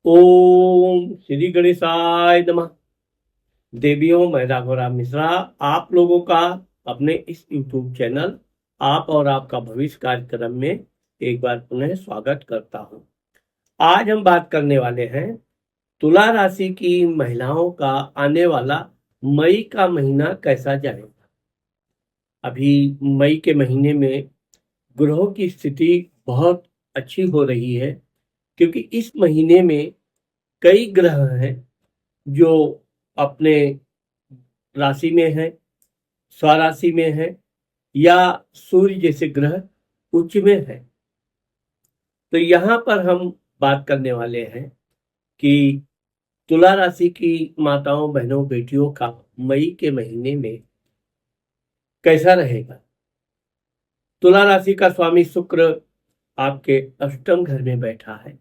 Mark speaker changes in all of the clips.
Speaker 1: ओम श्री गणेशाय नमः। देवियों, मैं राघवराम मिश्रा आप लोगों का अपने इस YouTube चैनल आप और आपका भविष्य कार्यक्रम में एक बार पुनः स्वागत करता हूं। आज हम बात करने वाले हैं तुला राशि की महिलाओं का आने वाला मई का महीना कैसा जाएगा। अभी मई के महीने में ग्रहों की स्थिति बहुत अच्छी हो रही है, क्योंकि इस महीने में कई ग्रह हैं जो अपने राशि में है, स्वराशि में है, या सूर्य जैसे ग्रह उच्च में है। तो यहाँ पर हम बात करने वाले हैं कि तुला राशि की माताओं, बहनों, बेटियों का मई के महीने में कैसा रहेगा। तुला राशि का स्वामी शुक्र आपके अष्टम घर में बैठा है,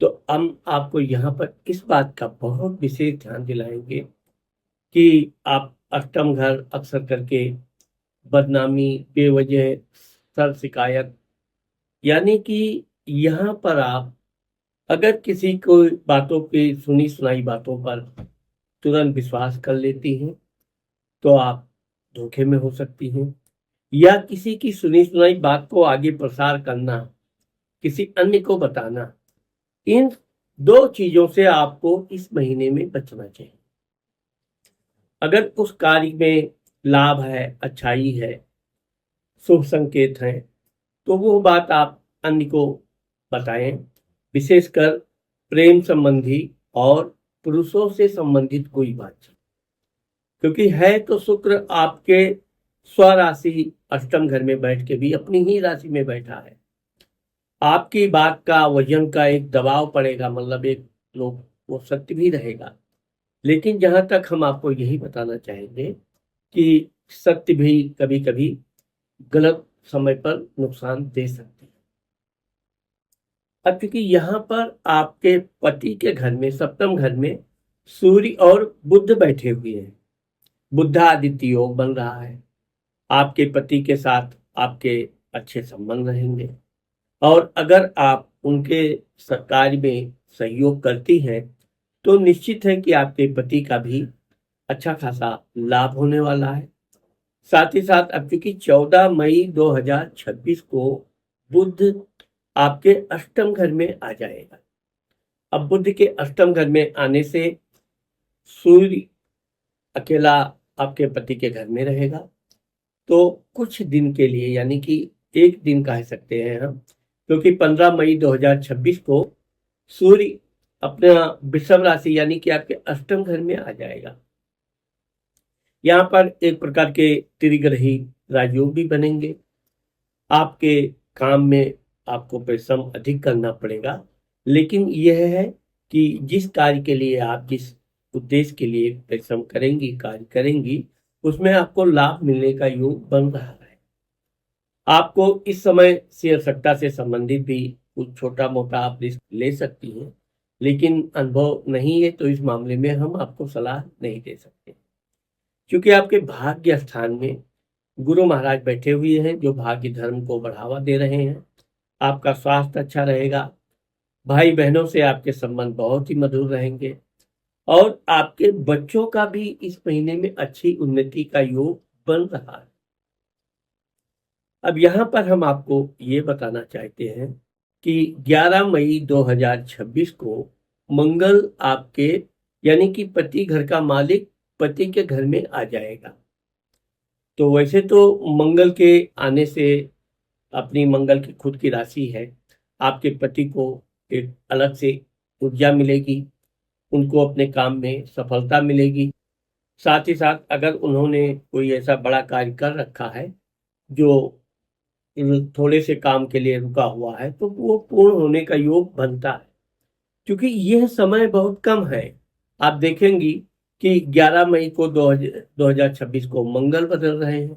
Speaker 1: तो हम आपको यहाँ पर इस बात का बहुत विशेष ध्यान दिलाएंगे कि आप अष्टम घर अक्सर करके बदनामी, बेवजह सर शिकायत, यानी कि यहाँ पर आप अगर किसी को बातों पे, सुनी सुनाई बातों पर तुरंत विश्वास कर लेती हैं तो आप धोखे में हो सकती हैं, या किसी की सुनी सुनाई बात को आगे प्रसार करना, किसी अन्य को बताना, इन दो चीजों से आपको इस महीने में बचना चाहिए। अगर उस कार्य में लाभ है, अच्छाई है, शुभ संकेत हैं, तो वो बात आप अन्य को बताएं, विशेषकर प्रेम संबंधी और पुरुषों से संबंधित कोई बातचीत, क्योंकि है तो शुक्र आपके स्वराशि अष्टम घर में बैठ के भी अपनी ही राशि में बैठा है। आपकी बात का, वजन का एक दबाव पड़ेगा, मतलब एक लोग वो सत्य भी रहेगा। लेकिन जहां तक हम आपको यही बताना चाहेंगे कि सत्य भी कभी कभी गलत समय पर नुकसान दे सकती है। अब क्योंकि यहाँ पर आपके पति के घर में, सप्तम घर में सूर्य और बुध बैठे हुए हैं, बुद्धादित्य योग बन रहा है। आपके पति के साथ आपके अच्छे संबंध रहेंगे, और अगर आप उनके कार्य में सहयोग करती हैं तो निश्चित है कि आपके पति का भी अच्छा खासा लाभ होने वाला है। साथ ही साथ अब चूंकि 14 मई 2026 को बुध आपके अष्टम घर में आ जाएगा। अब बुध के अष्टम घर में आने से सूर्य अकेला आपके पति के घर में रहेगा, तो कुछ दिन के लिए, यानी कि एक दिन कह सकते हैं हम, क्योंकि 15 मई 2026 को सूर्य अपना वृषभ राशि यानी कि आपके अष्टम घर में आ जाएगा। यहाँ पर एक प्रकार के त्रिग्रही राजयोग भी बनेंगे। आपके काम में आपको परिश्रम अधिक करना पड़ेगा, लेकिन यह है कि जिस कार्य के लिए आप, जिस उद्देश्य के लिए परिश्रम करेंगी, कार्य करेंगी, उसमें आपको लाभ मिलने का योग बन रहा है। आपको इस समय शेयर सट्टा से संबंधित भी कुछ छोटा मोटा आप रिस्क ले सकती हैं, लेकिन अनुभव नहीं है तो इस मामले में हम आपको सलाह नहीं दे सकते, क्योंकि आपके भाग्य स्थान में गुरु महाराज बैठे हुए हैं जो भाग्य धर्म को बढ़ावा दे रहे हैं। आपका स्वास्थ्य अच्छा रहेगा, भाई बहनों से आपके संबंध बहुत ही मधुर रहेंगे, और आपके बच्चों का भी इस महीने में अच्छी उन्नति का योग बन रहा है। अब यहाँ पर हम आपको ये बताना चाहते हैं कि 11 मई 2026 को मंगल आपके, यानी कि पति घर का मालिक, पति के घर में आ जाएगा। तो वैसे तो मंगल के आने से, अपनी मंगल की खुद की राशि है, आपके पति को एक अलग से ऊर्जा मिलेगी, उनको अपने काम में सफलता मिलेगी। साथ ही साथ अगर उन्होंने कोई ऐसा बड़ा कार्य कर रखा है जो थोड़े से काम के लिए रुका हुआ है, तो वो पूर्ण होने का योग बनता है, क्योंकि यह समय बहुत कम है। आप देखेंगी कि 11 मई को 2026 को मंगल बदल रहे हैं,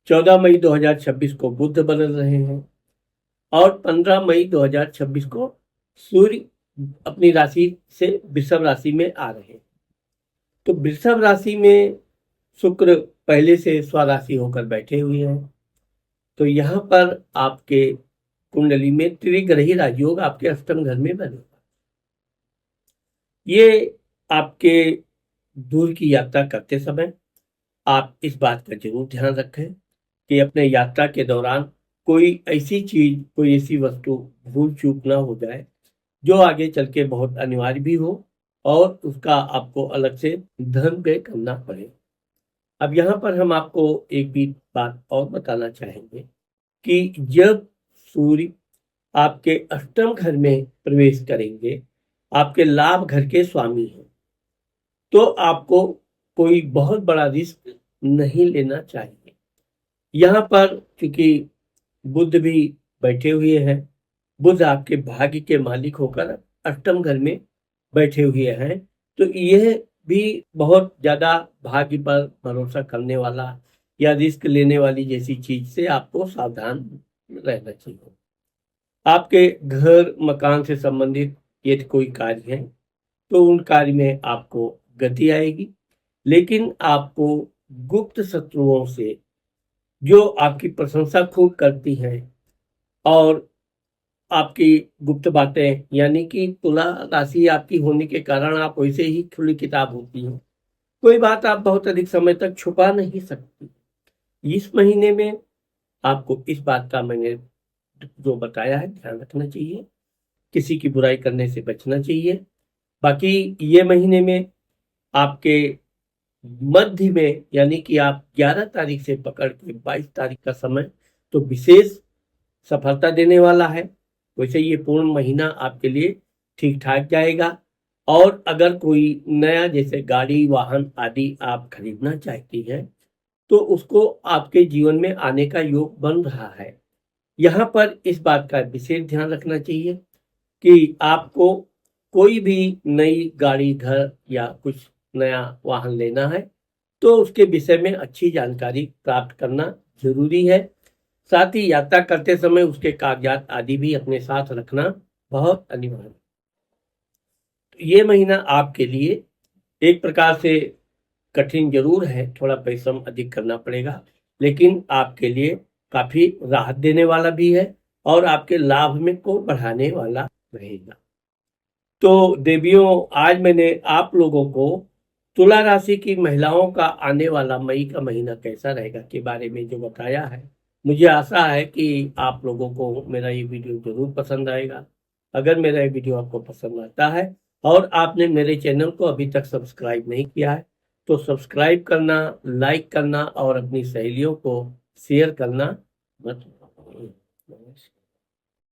Speaker 1: 14 मई 2026 को बुध बदल रहे हैं, और 15 मई 2026 को सूर्य अपनी राशि से वृषभ राशि में आ रहे हैं। तो वृषभ राशि में शुक्र पहले से स्वराशि होकर बैठे हुए हैं, तो यहाँ पर आपके कुंडली में त्रिग्रही राजयोग आपके अष्टम घर में बनेगा। ये आपके दूर की यात्रा करते समय आप इस बात का जरूर ध्यान रखें कि अपने यात्रा के दौरान कोई ऐसी चीज, कोई ऐसी वस्तु भूल चूक ना हो जाए जो आगे चल के बहुत अनिवार्य भी हो और उसका आपको अलग से धन व्यय करना पड़े। अब यहाँ पर हम आपको एक भी बात और बताना चाहेंगे कि जब सूर्य आपके अष्टम घर में प्रवेश करेंगे, आपके लाभ घर के स्वामी हैं, तो आपको कोई बहुत बड़ा रिस्क नहीं लेना चाहिए। यहाँ पर क्योंकि बुध भी बैठे हुए हैं, बुध आपके भाग्य के मालिक होकर अष्टम घर में बैठे हुए हैं, तो यह भी बहुत ज्यादा भाग्य पर भरोसा करने वाला या रिस्क लेने वाली जैसी चीज से आपको सावधान रहना चाहिए। आपके घर मकान से संबंधित यदि कोई कार्य है तो उन कार्य में आपको गति आएगी, लेकिन आपको गुप्त शत्रुओं से, जो आपकी प्रशंसा खूब करती हैं और आपकी गुप्त बातें, यानी कि तुला राशि आपकी होने के कारण आप वैसे ही खुली किताब होती हैं, कोई बात आप बहुत अधिक समय तक छुपा नहीं सकती। इस महीने में आपको इस बात का मैंने जो बताया है ध्यान रखना चाहिए, किसी की बुराई करने से बचना चाहिए। बाकी ये महीने में आपके मध्य में, यानी कि आप 11 तारीख से पकड़ के 22 तारीख का समय तो विशेष सफलता देने वाला है। वैसे ये पूर्ण महीना आपके लिए ठीक ठाक जाएगा। और अगर कोई नया जैसे गाड़ी वाहन आदि आप खरीदना चाहती हैं तो उसको आपके जीवन में आने का योग बन रहा है। यहाँ पर इस बात का विशेष ध्यान रखना चाहिए कि आपको कोई भी नई गाड़ी, घर या कुछ नया वाहन लेना है तो उसके विषय में अच्छी जानकारी प्राप्त करना जरूरी है। साथ ही यात्रा करते समय उसके कागजात आदि भी अपने साथ रखना बहुत अनिवार्य है। तो ये महीना आपके लिए एक प्रकार से कठिन जरूर है, थोड़ा परिश्रम अधिक करना पड़ेगा, लेकिन आपके लिए काफी राहत देने वाला भी है और आपके लाभ में को बढ़ाने वाला रहेगा। तो देवियों, आज मैंने आप लोगों को तुला राशि की महिलाओं का आने वाला मई का महीना कैसा रहेगा के बारे में जो बताया है, मुझे आशा है कि आप लोगों को मेरा ये वीडियो जरूर पसंद आएगा। अगर मेरा ये वीडियो आपको पसंद आता है और आपने मेरे चैनल को अभी तक सब्सक्राइब नहीं किया है तो सब्सक्राइब करना, लाइक करना और अपनी सहेलियों को शेयर करना मत भूलिए। नमस्कार।